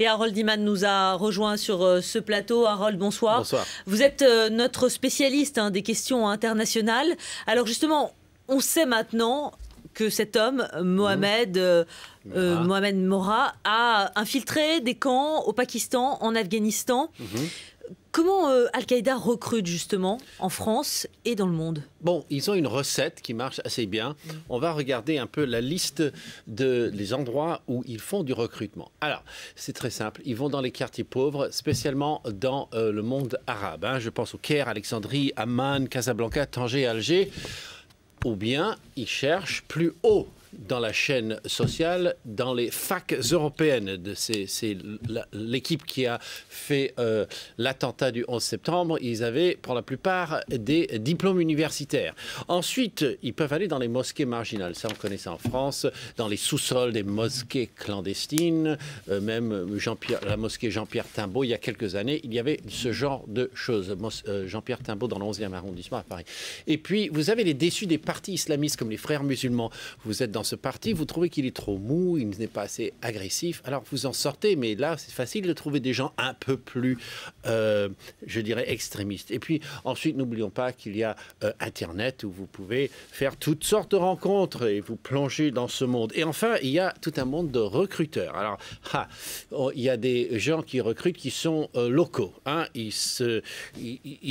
Et Harold Iman nous a rejoint sur ce plateau. Harold, bonsoir. Bonsoir. Vous êtes notre spécialiste des questions internationales. Alors justement, on sait maintenant que cet homme, Mohamed Morad, a infiltré des camps au Pakistan, en Afghanistan. Comment Al-Qaïda recrute justement en France et dans le monde? Bon, ils ont une recette qui marche assez bien. On va regarder un peu la liste des endroits où ils font du recrutement. Alors, c'est très simple. Ils vont dans les quartiers pauvres, spécialement dans le monde arabe. Je pense au Caire, Alexandrie, Amman, Casablanca, Tanger, Alger. Ou bien ils cherchent plus haut dans la chaîne sociale, dans les facs européennes. C'est l'équipe qui a fait l'attentat du 11 septembre. Ils avaient, pour la plupart, des diplômes universitaires. Ensuite, ils peuvent aller dans les mosquées marginales. Ça, on connaît ça en France, dans les sous-sols des mosquées clandestines. Même la mosquée Jean-Pierre Timbaud, il y a quelques années, il y avait ce genre de choses. Jean-Pierre Timbaud dans le 11e arrondissement à Paris. Et puis, vous avez les déçus des partis islamistes comme les Frères musulmans. Vous êtes dans ce parti, vous trouvez qu'il est trop mou, il n'est pas assez agressif, alors vous en sortez, mais là, c'est facile de trouver des gens un peu plus, je dirais, extrémistes. Et puis, ensuite, n'oublions pas qu'il y a Internet où vous pouvez faire toutes sortes de rencontres et vous plonger dans ce monde. Et enfin, il y a tout un monde de recruteurs. Alors, il y a des gens qui recrutent qui sont locaux. Ils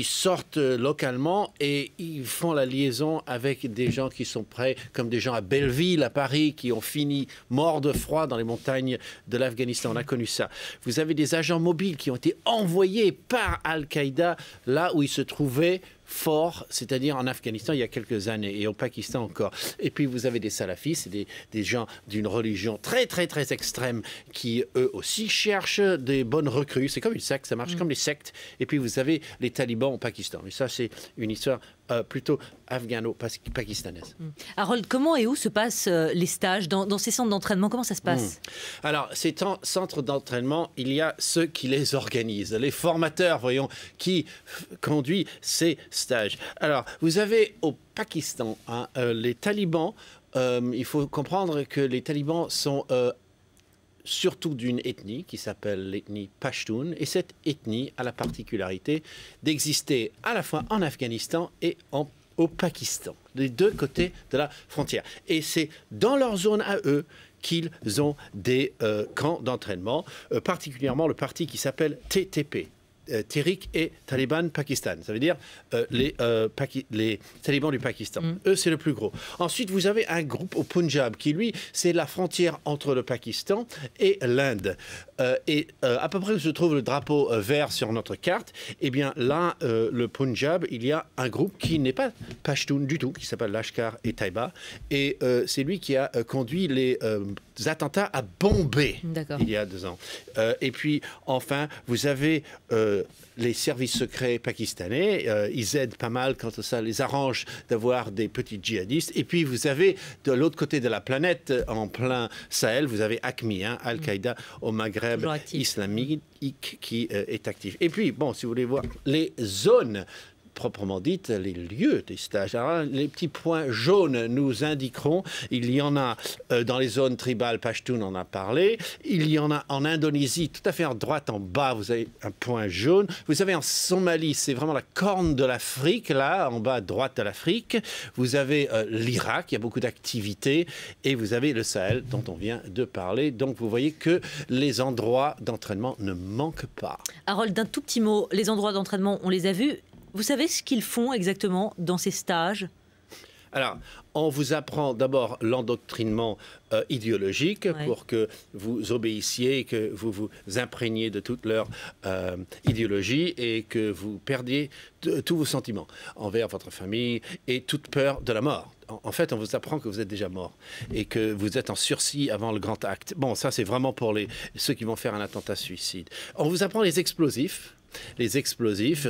sortent localement et ils font la liaison avec des gens qui sont prêts, comme des gens à Belleville, à Paris, qui ont fini morts de froid dans les montagnes de l'Afghanistan. On a connu ça. Vous avez des agents mobiles qui ont été envoyés par Al-Qaïda là où ils se trouvaient fort, c'est-à-dire en Afghanistan il y a quelques années et au Pakistan encore. Et puis vous avez des salafistes, des gens d'une religion très très très extrême qui eux aussi cherchent des bonnes recrues. C'est comme une secte, ça marche comme les sectes. Et puis vous avez les talibans au Pakistan. Mais ça c'est une histoire plutôt afghano-pakistanaise. Harold, comment et où se passent les stages dans ces centres d'entraînement? Comment ça se passe? Alors, ces centres d'entraînement, il y a ceux qui les organisent, les formateurs, voyons, qui conduisent ces stages. Alors, vous avez au Pakistan les talibans. Il faut comprendre que les talibans sont surtout d'une ethnie qui s'appelle l'ethnie Pashtun. Et cette ethnie a la particularité d'exister à la fois en Afghanistan et au Pakistan, des deux côtés de la frontière. Et c'est dans leur zone à eux qu'ils ont des camps d'entraînement, particulièrement le parti qui s'appelle TTP. Tehrik et Taliban Pakistan. Ça veut dire les talibans du Pakistan. Eux, c'est le plus gros. Ensuite, vous avez un groupe au Punjab qui, lui, c'est la frontière entre le Pakistan et l'Inde. À peu près où se trouve le drapeau vert sur notre carte, eh bien là, le Punjab, il y a un groupe qui n'est pas Pashtun du tout, qui s'appelle Lashkar et Taiba. Et c'est lui qui a conduit les attentats à Bombay il y a 2 ans. Et puis, enfin, vous avez les services secrets pakistanais. Ils aident pas mal quand ça les arrange d'avoir des petits djihadistes. Et puis, vous avez de l'autre côté de la planète, en plein Sahel, vous avez AQMI, Al-Qaïda au Maghreb islamique qui est actif. Et puis, bon, si vous voulez voir les zones proprement dites, les lieux des stages. Alors, les petits points jaunes nous indiqueront, il y en a dans les zones tribales Pashtun, on en a parlé, il y en a en Indonésie, tout à fait à droite en bas, vous avez un point jaune. Vous avez en Somalie, c'est vraiment la corne de l'Afrique, là, en bas à droite de l'Afrique. Vous avez l'Irak, il y a beaucoup d'activités, et vous avez le Sahel, dont on vient de parler. Donc, vous voyez que les endroits d'entraînement ne manquent pas. Harold, d'un tout petit mot, les endroits d'entraînement, on les a vus. Vous savez ce qu'ils font exactement dans ces stages? Alors, on vous apprend d'abord l'endoctrinement idéologique pour que vous obéissiez, que vous vous imprégniez de toute leur idéologie et que vous perdiez tous vos sentiments envers votre famille et toute peur de la mort. En fait, on vous apprend que vous êtes déjà mort et que vous êtes en sursis avant le grand acte. Bon, ça, c'est vraiment pour ceux qui vont faire un attentat suicide. On vous apprend les explosifs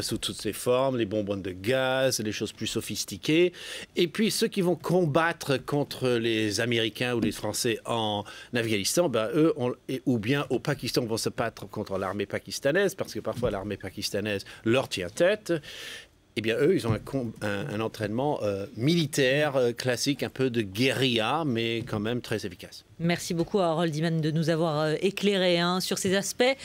sous toutes ses formes, les bonbons de gaz, les choses plus sophistiquées. Et puis, ceux qui vont combattre contre les Américains ou les Français en Afghanistan, eux, ou bien au Pakistan, vont se battre contre l'armée pakistanaise, parce que parfois l'armée pakistanaise leur tient tête. eh bien, eux, ils ont un entraînement militaire classique, un peu de guérilla, mais quand même très efficace. Merci beaucoup à Harold Iman de nous avoir éclairé sur ces aspects.